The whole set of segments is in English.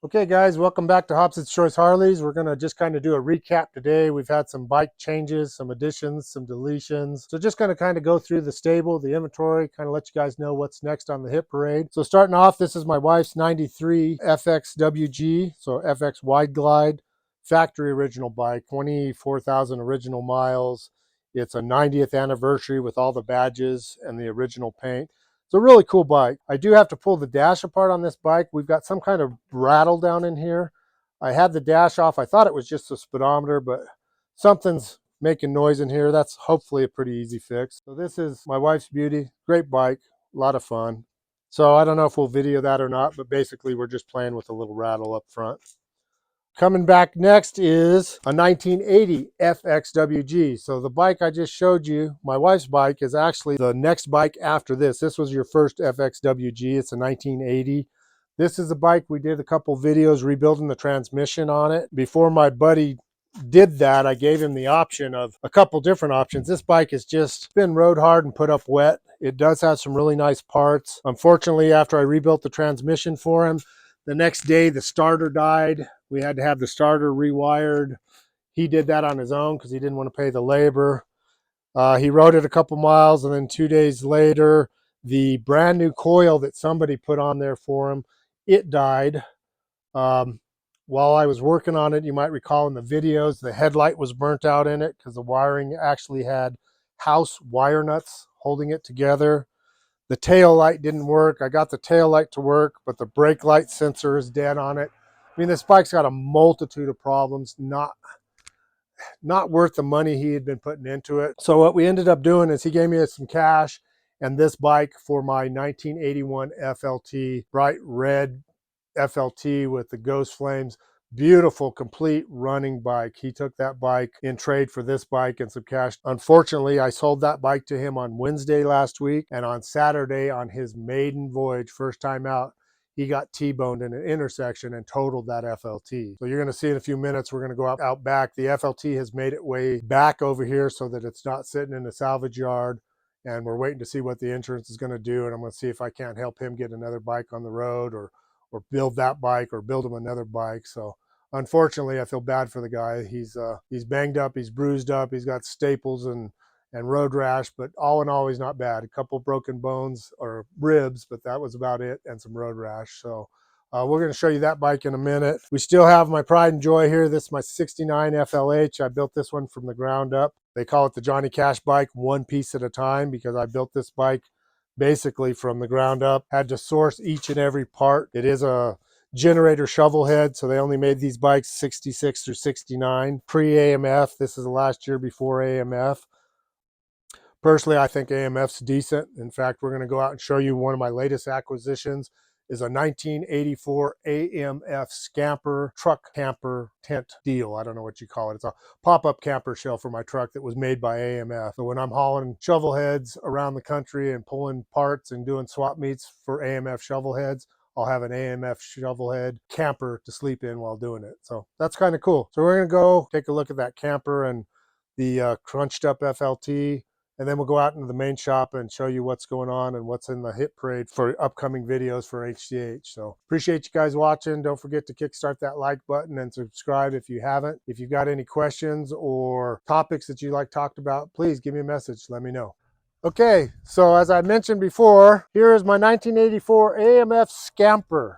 Okay guys, welcome back to Hobson's Choice Harleys. We're going to just kind of do a recap today. We've had some bike changes, some additions, some deletions. So just going to kind of go through the stable, the inventory, kind of let you guys know what's next on the hit parade. So starting off, this is my wife's 93 FXWG, so FX Wide Glide, factory original bike, 24,000 original miles. It's a 90th anniversary with all the badges and the original paint. It's a really cool bike. I do have to pull the dash apart on this bike. We've got some kind of rattle down in here. I had the dash off. I thought it was just the speedometer, but something's making noise in here. That's hopefully a pretty easy fix. So this is my wife's beauty. Great bike, a lot of fun. So I don't know if we'll video that or not, but basically we're just playing with a little rattle up front. Coming back next is a 1980 FXWG. So the bike I just showed you, my wife's bike, is actually the next bike after this. This was your first FXWG. It's a 1980. This is a bike we did a couple videos rebuilding the transmission on it. Before my buddy did that, I gave him the option of a couple different options. This bike has just been rode hard and put up wet. It does have some really nice parts. Unfortunately, after I rebuilt the transmission for him, the next day the starter died. We had to have the starter rewired. He did that on his own because he didn't want to pay the labor. He rode it a couple miles, and then 2 days later, the brand new coil that somebody put on there for him, it died. While I was working on it, you might recall in the videos, the headlight was burnt out in it because the wiring actually had house wire nuts holding it together. The tail light didn't work. I got the tail light to work, but the brake light sensor is dead on it. I mean, this bike's got a multitude of problems, not worth the money he had been putting into it. So what we ended up doing is he gave me some cash and this bike for my 1981 FLT, bright red FLT with the ghost flames. Beautiful, complete running bike. He took that bike in trade for this bike and some cash. Unfortunately, I sold that bike to him on Wednesday last week, and on Saturday on his maiden voyage, first time out, he got T-boned in an intersection and totaled that FLT. So you're going to see in a few minutes, we're going to go out back. The FLT has made its way back over here so that it's not sitting in the salvage yard, and we're waiting to see what the insurance is going to do, and I'm going to see if I can't help him get another bike on the road or build that bike or build him another bike. So unfortunately, I feel bad for the guy. He's banged up, he's bruised up, he's got staples and road rash, but all in all, he's not bad. A couple broken bones or ribs, but that was about it, and some road rash. So we're going to show you that bike in a minute. We still have my pride and joy here. This is my 69 FLH. I built this one from the ground up. They call it the Johnny Cash bike, one piece at a time, because I built this bike basically from the ground up. Had to source each and every part. It is a generator shovel head, so they only made these bikes 66 through 69 pre-AMF. This is the last year before AMF. Personally, I think AMF's decent. In fact, we're going to go out and show you one of my latest acquisitions is a 1984 AMF Skamper truck camper tent deal. I don't know what you call it. It's a pop-up camper shell for my truck that was made by AMF. So when I'm hauling shovel heads around the country and pulling parts and doing swap meets for AMF shovel heads, I'll have an AMF Shovelhead camper to sleep in while doing it. So that's kind of cool. So we're going to go take a look at that camper and the crunched up FLT. And then we'll go out into the main shop and show you what's going on and what's in the hit parade for upcoming videos for HCH. So appreciate you guys watching. Don't forget to kickstart that like button and subscribe if you haven't. If you've got any questions or topics that you like talked about, please give me a message. Let me know. Okay, so as I mentioned before, here is my 1984 AMF Skamper.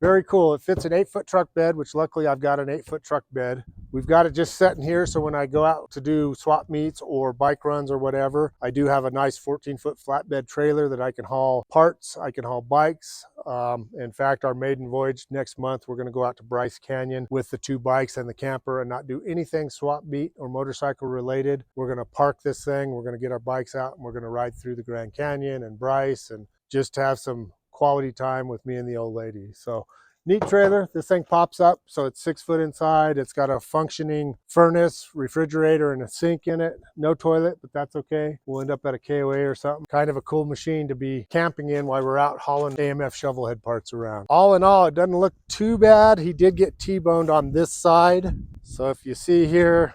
Very cool. It fits an 8-foot truck bed, which luckily I've got an 8-foot truck bed. We've got it just sitting here, so when I go out to do swap meets or bike runs or whatever, I do have a nice 14-foot flatbed trailer that I can haul parts, I can haul bikes. In fact, our maiden voyage next month, we're going to go out to Bryce Canyon with the 2 bikes and the camper and not do anything swap meet or motorcycle related. We're going to park this thing, we're going to get our bikes out, and we're going to ride through the Grand Canyon and Bryce and just have some quality time with me and the old lady. So neat trailer. This thing pops up, so it's 6 foot inside. It's got a functioning furnace, refrigerator, and a sink in it. No toilet, but that's okay. We'll end up at a KOA or something. Kind of a cool machine to be camping in while we're out hauling AMF Shovelhead parts around. All in all, it doesn't look too bad. He did get T-boned on this side. So if you see here,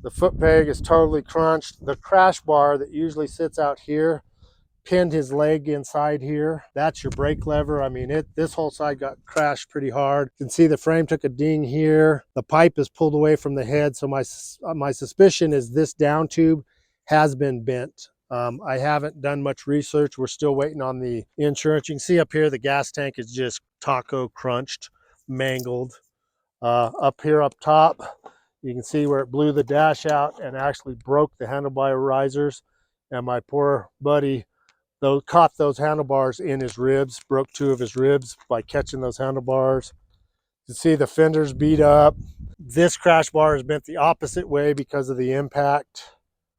the foot peg is totally crunched. The crash bar that usually sits out here pinned his leg inside here. That's your brake lever. I mean, this whole side got crashed pretty hard. You can see the frame took a ding here. The pipe is pulled away from the head. So my suspicion is this down tube has been bent. I haven't done much research. We're still waiting on the insurance. You can see up here, the gas tank is just taco crunched, mangled. Up here up top, you can see where it blew the dash out and actually broke the handlebar risers. And my poor buddy caught those handlebars in his ribs, broke 2 of his ribs by catching those handlebars. You can see the fenders beat up. This crash bar is bent the opposite way because of the impact.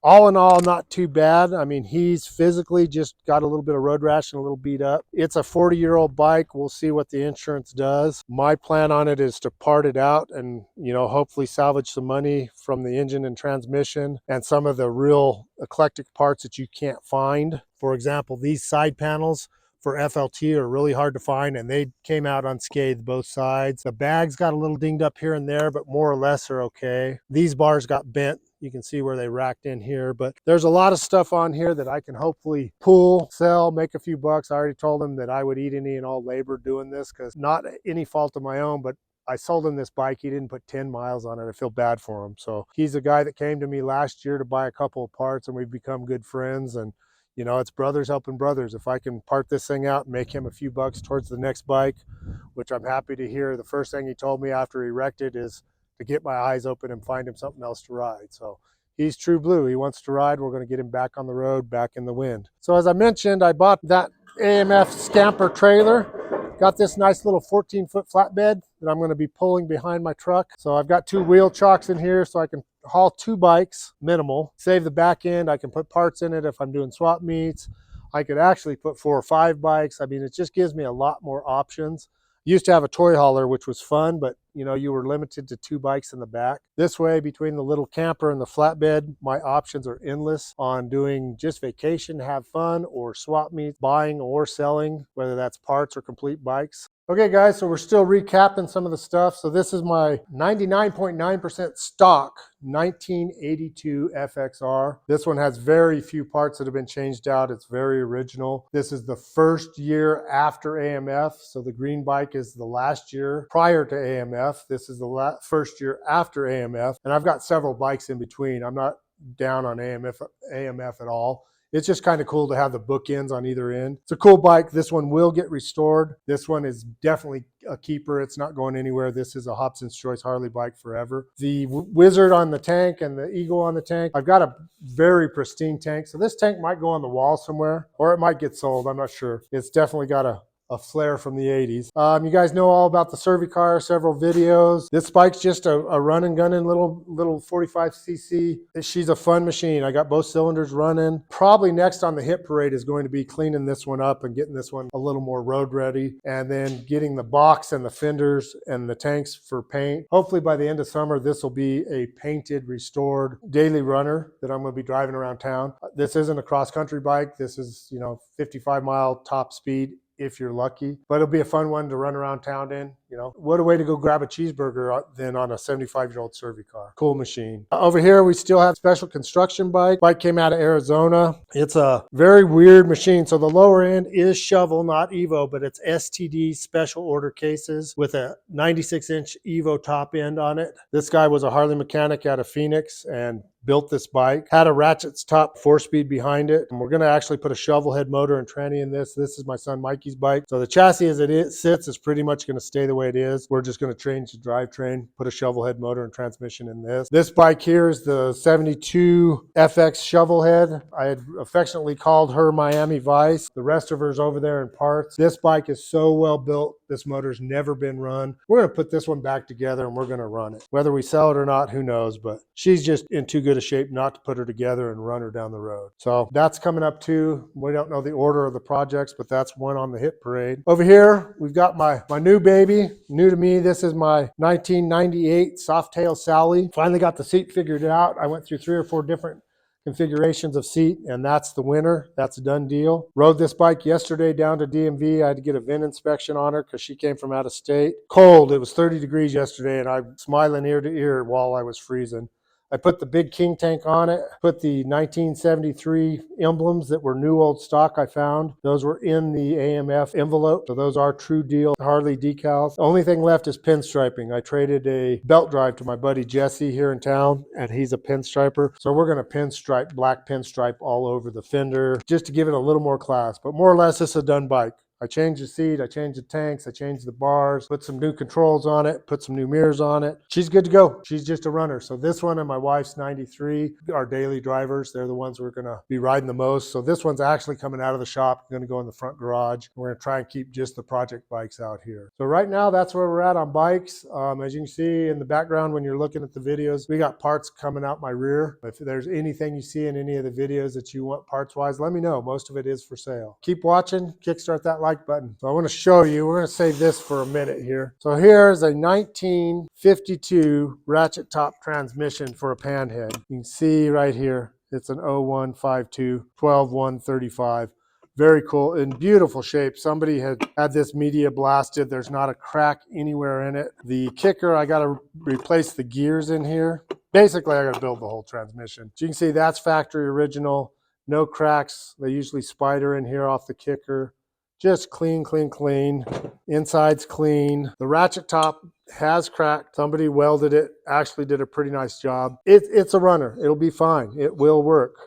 All in all, not too bad. I mean, he's physically just got a little bit of road rash and a little beat up. It's a 40-year-old bike. We'll see what the insurance does. My plan on it is to part it out and, you know, hopefully salvage some money from the engine and transmission and some of the real eclectic parts that you can't find. For example, these side panels for FLT are really hard to find, and they came out unscathed both sides. The bags got a little dinged up here and there, but more or less are okay. These bars got bent. You can see where they racked in here, but there's a lot of stuff on here that I can hopefully pull, sell, make a few bucks. I already told him that I would eat any and all labor doing this, because not any fault of my own, but I sold him this bike. He didn't put 10 miles on it. I feel bad for him. So he's a guy that came to me last year to buy a couple of parts, and we've become good friends. And you know, it's brothers helping brothers. If I can part this thing out and make him a few bucks towards the next bike, which I'm happy to hear. The first thing he told me after he wrecked it is to get my eyes open and find him something else to ride. So he's true blue. He wants to ride. We're going to get him back on the road, back in the wind. So as I mentioned, I bought that AMF Skamper trailer. Got this nice little 14-foot flatbed that I'm going to be pulling behind my truck. So I've got 2 wheel chocks in here so I can haul 2 bikes, minimal. Save the back end. I can put parts in it if I'm doing swap meets. I could actually put 4 or 5 bikes. I mean, it just gives me a lot more options. Used to have a toy hauler, which was fun, but you know, you were limited to 2 bikes in the back. This way, between the little camper and the flatbed, my options are endless on doing just vacation, have fun, or swap meets, buying or selling, whether that's parts or complete bikes. Okay guys, so we're still recapping some of the stuff. So this is my 99.9% stock 1982 FXR. This one has very few parts that have been changed out. It's very original. This is the first year after AMF. So the green bike is the last year prior to AMF. This is the first year after AMF. And I've got several bikes in between. I'm not down on AMF at all. It's just kind of cool to have the bookends on either end. It's a cool bike. This one will get restored. This one is definitely a keeper. It's not going anywhere. This is a Hobson's Choice Harley bike forever. The Wizard on the tank and the Eagle on the tank. I've got a very pristine tank. So this tank might go on the wall somewhere, or it might get sold. I'm not sure. It's definitely got a flare from the 80s. You guys know all about the Servi-Car, several videos. This bike's just a run and gunning little 45cc. She's a fun machine. I got both cylinders running. Probably next on the hit parade is going to be cleaning this one up and getting this one a little more road ready, and then getting the box and the fenders and the tanks for paint. Hopefully by the end of summer, this will be a painted, restored daily runner that I'm going to be driving around town. This isn't a cross-country bike. This is, you know, 55-mile top speed, if you're lucky, but it'll be a fun one to run around town in. You know, what a way to go grab a cheeseburger than on a 75-year-old Servi-Car. Cool machine. Over here, we still have special construction bike. Bike came out of Arizona. It's a very weird machine. So the lower end is shovel, not Evo, but it's STD special order cases with a 96-inch Evo top end on it. This guy was a Harley mechanic out of Phoenix and built this bike, had a ratchet's top 4-speed behind it. And we're going to actually put a Shovelhead motor and tranny in this. This is my son Mikey's bike. So the chassis as it sits is pretty much going to stay the way it is. We're just going to change the drivetrain, put a Shovelhead motor and transmission in this. This bike here is the 72 FX Shovelhead. I had affectionately called her Miami Vice. The rest of her is over there in parts. This bike is so well built. This motor's never been run. We're going to put this one back together and we're going to run it. Whether we sell it or not, who knows, but she's just in too good a shape not to put her together and run her down the road. So that's coming up too. We don't know the order of the projects, but that's one on the hit parade. Over here, we've got my new baby, new to me. This is my 1998 Softail Sally. Finally got the seat figured out. I went through 3 or 4 different configurations of seat, and that's the winner. That's a done deal. Rode this bike yesterday down to DMV. I had to get a VIN inspection on her because she came from out of state. Cold. It was 30 degrees yesterday, and I'm smiling ear to ear while I was freezing. I put the big king tank on it, put the 1973 emblems that were new old stock I found. Those were in the AMF envelope, so those are true deal Harley decals. The only thing left is pinstriping. I traded a belt drive to my buddy Jesse here in town, and he's a pinstriper. So we're gonna pinstripe, black pinstripe all over the fender, just to give it a little more class. But more or less, this is a done bike. I changed the seat, I changed the tanks, I changed the bars, put some new controls on it, put some new mirrors on it. She's good to go. She's just a runner. So this one and my wife's 93 are daily drivers. They're the ones we're gonna be riding the most. So this one's actually coming out of the shop, gonna go in the front garage. We're gonna try and keep just the project bikes out here. So right now, that's where we're at on bikes. As you can see in the background when you're looking at the videos, we got parts coming out my rear. If there's anything you see in any of the videos that you want parts-wise, let me know. Most of it is for sale. Keep watching, kickstart that like button. So I want to show you, we're going to save this for a minute here. So here's a 1952 ratchet top transmission for a panhead. You can see right here, it's an 0152 12135. Very cool, in beautiful shape. Somebody had this media blasted. There's not a crack anywhere in it. The kicker, I got to replace the gears in here. Basically, I got to build the whole transmission. So you can see that's factory original. No cracks. They usually spider in here off the kicker. Just clean, clean, clean. Inside's clean. The ratchet top has cracked. Somebody welded it. Actually did a pretty nice job. It's a runner. It'll be fine. It will work.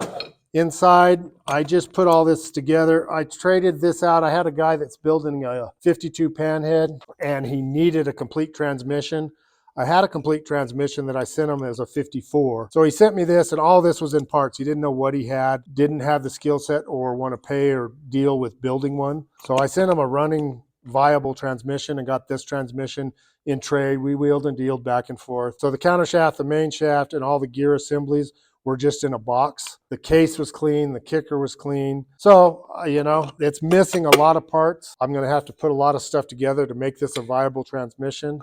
Inside, I just put all this together. I traded this out. I had a guy that's building a 52 panhead, and he needed a complete transmission. I had a complete transmission that I sent him as a 54. So he sent me this, and all this was in parts. He didn't know what he had, didn't have the skill set or want to pay or deal with building one. So I sent him a running, viable transmission and got this transmission in trade. We wheeled and dealed back and forth. So the counter shaft, the main shaft, and all the gear assemblies were just in a box. The case was clean, the kicker was clean. So, you know, it's missing a lot of parts. I'm gonna have to put a lot of stuff together to make this a viable transmission.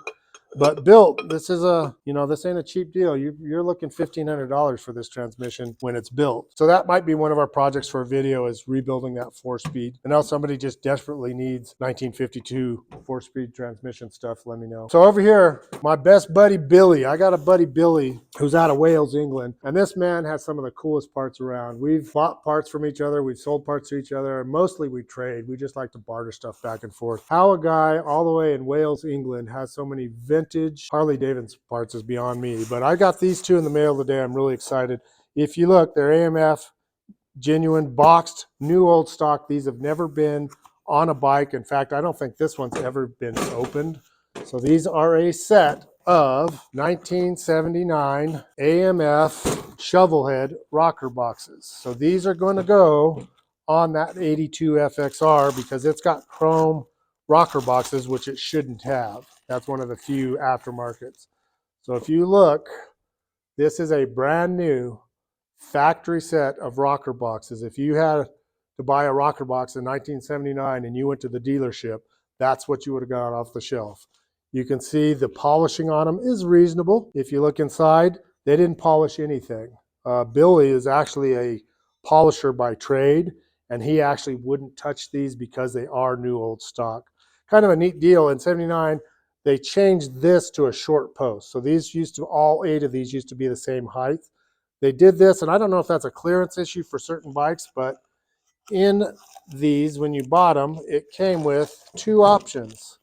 But built, this is a, you know, this ain't a cheap deal. You're looking $1,500 for this transmission when it's built. So that might be one of our projects for a video, is rebuilding that 4-speed. And now somebody just desperately needs 1952 4-speed transmission stuff, let me know. So over here, my best buddy Billy. I got a buddy Billy who's out of Wales, England. And this man has some of the coolest parts around. We've bought parts from each other. We've sold parts to each other. And mostly we trade. We just like to barter stuff back and forth. How a guy all the way in Wales, England has so many vintage Harley Davidson parts is beyond me. But I got these two in the mail today. I'm really excited. If you look, they're AMF Genuine, boxed, new old stock. These have never been on a bike. In fact, I don't think this one's ever been opened. So these are a set of 1979 AMF Shovelhead rocker boxes. So these are going to go on that 82 FXR because it's got chrome rocker boxes, which it shouldn't have. That's one of the few aftermarkets. So if you look, this is a brand new factory set of rocker boxes. If you had to buy a rocker box in 1979 and you went to the dealership, that's what you would have got off the shelf. You can see the polishing on them is reasonable. If you look inside, they didn't polish anything. Billy is actually a polisher by trade, and he actually wouldn't touch these because they are new old stock. Kind of a neat deal. In 79, they changed this to a short post. So these used to, all 8 of these used to be the same height. They did this, and I don't know if that's a clearance issue for certain bikes, but in these, when you bought them, it came with 2 options.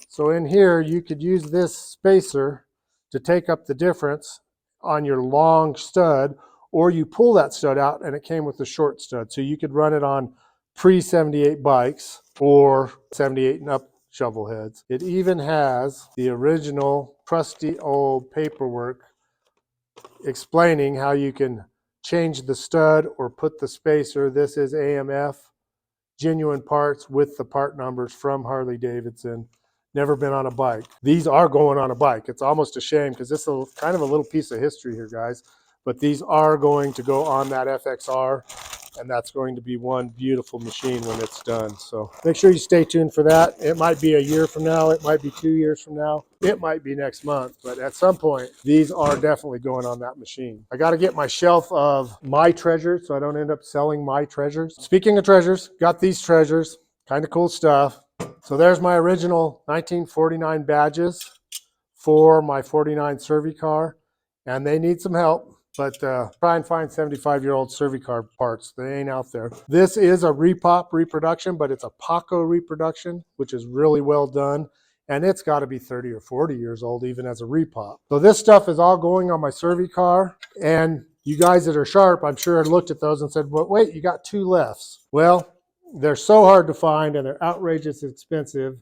So in here, you could use this spacer to take up the difference on your long stud, or you pull that stud out and it came with the short stud. So you could run it on pre-78 bikes or 78 and up shovel heads. It even has the original crusty old paperwork explaining how you can change the stud or put the spacer. This is AMF Genuine parts with the part numbers from Harley Davidson. Never been on a bike. These are going on a bike. It's almost a shame because this is kind of a little piece of history here, guys. But these are going to go on that FXR, and that's going to be one beautiful machine when it's done. So make sure you stay tuned for that. It might be a year from now. It might be 2 years from now. It might be next month. But at some point, these are definitely going on that machine. I got to get my shelf of my treasures so I don't end up selling my treasures. Speaking of treasures, got these treasures. Kind of cool stuff. So there's my original 1949 badges for my 49 Servi-Car. and they need some help. But try and find 75-year-old Servi-Car parts. They ain't out there. This is a repop reproduction, but it's a Paco reproduction, which is really well done. And it's got to be 30 or 40 years old, even as a repop. So this stuff is all going on my Servi-Car. And you guys that are sharp, I'm sure, looked at those and said, well, wait, you got two lefts. Well, they're so hard to find and they're outrageous expensive.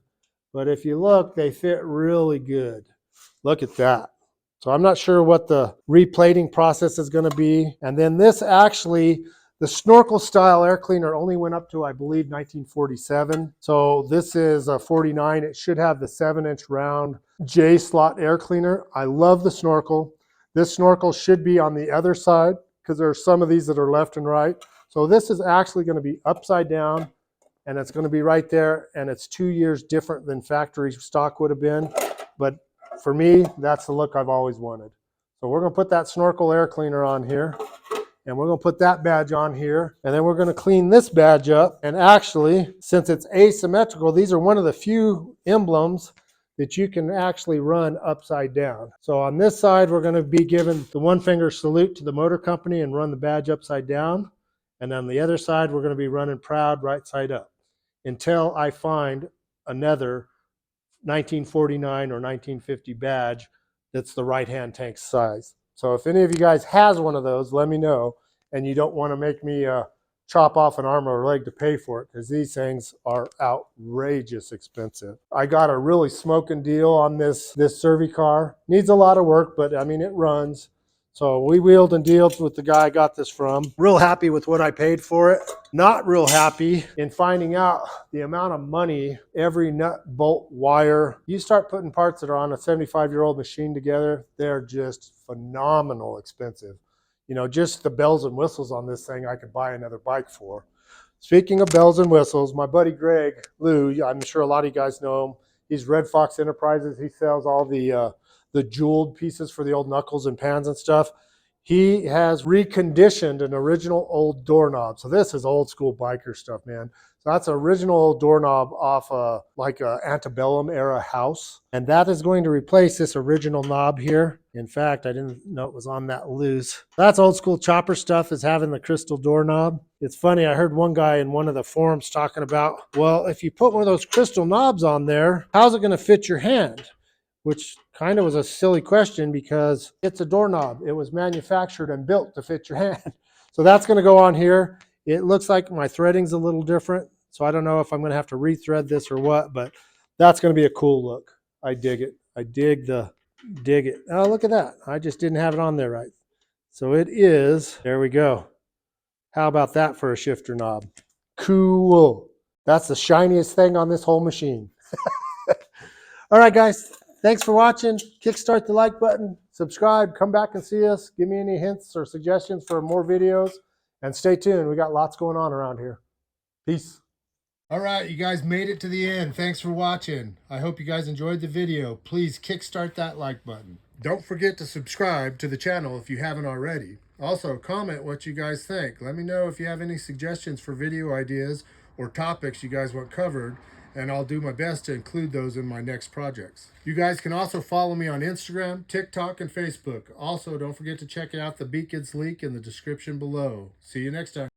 But if you look, they fit really good. Look at that. So I'm not sure what the replating process is going to be. And then this actually, the snorkel style air cleaner only went up to, I believe, 1947. So this is a 49. It should have the 7-inch round J slot air cleaner. I love the snorkel. This snorkel should be on the other side because there are some of these that are left and right. So this is actually going to be upside down and it's going to be right there. And it's 2 years different than factory stock would have been. But for me, that's the look I've always wanted. So we're going to put that snorkel air cleaner on here. And we're going to put that badge on here. And then we're going to clean this badge up. And actually, since it's asymmetrical, these are one of the few emblems that you can actually run upside down. So on this side, we're going to be giving the one finger salute to the motor company and run the badge upside down. And on the other side, we're going to be running proud right side up until I find another 1949 or 1950 badge that's the right-hand tank size. So if any of you guys has one of those, let me know. And you don't want to make me chop off an arm or a leg to pay for it, because these things are outrageous expensive. I got a really smoking deal on this Servi-Car. Needs a lot of work, but I mean, it runs. So we wheeled and dealed with the guy I got this from. Real happy with what I paid for it. Not real happy in finding out the amount of money, every nut, bolt, wire. You start putting parts that are on a 75-year-old machine together, they're just phenomenal expensive. You know, just the bells and whistles on this thing I could buy another bike for. Speaking of bells and whistles, my buddy Greg Lou, I'm sure a lot of you guys know him. He's Red Fox Enterprises. He sells all the jeweled pieces for the old knuckles and pans and stuff. He has reconditioned an original old doorknob. So this is old school biker stuff, man. So that's an original old doorknob off like a antebellum era house. And that is going to replace this original knob here. In fact, I didn't know it was on that loose. That's old school chopper stuff, is having the crystal doorknob. It's funny, I heard one guy in one of the forums talking about, well, if you put one of those crystal knobs on there, how's it going to fit your hand? Which kind of was a silly question because it's a doorknob. It was manufactured and built to fit your hand. So that's going to go on here. It looks like my threading's a little different. So I don't know if I'm going to have to rethread this or what, but that's going to be a cool look. I dig it. I dig it. Oh, look at that. I just didn't have it on there right. So it is, there we go. How about that for a shifter knob? Cool. That's the shiniest thing on this whole machine. All right, guys. Thanks for watching. Kickstart the like button, subscribe, come back and see us. Give me any hints or suggestions for more videos, and stay tuned. We got lots going on around here. Peace. All right, you guys made it to the end. Thanks for watching. I hope you guys enjoyed the video. Please kickstart that like button. Don't forget to subscribe to the channel if you haven't already. Also, comment what you guys think. Let me know if you have any suggestions for video ideas or topics you guys want covered, and I'll do my best to include those in my next projects. You guys can also follow me on Instagram, TikTok, and Facebook. Also, don't forget to check out the Beacons link in the description below. See you next time.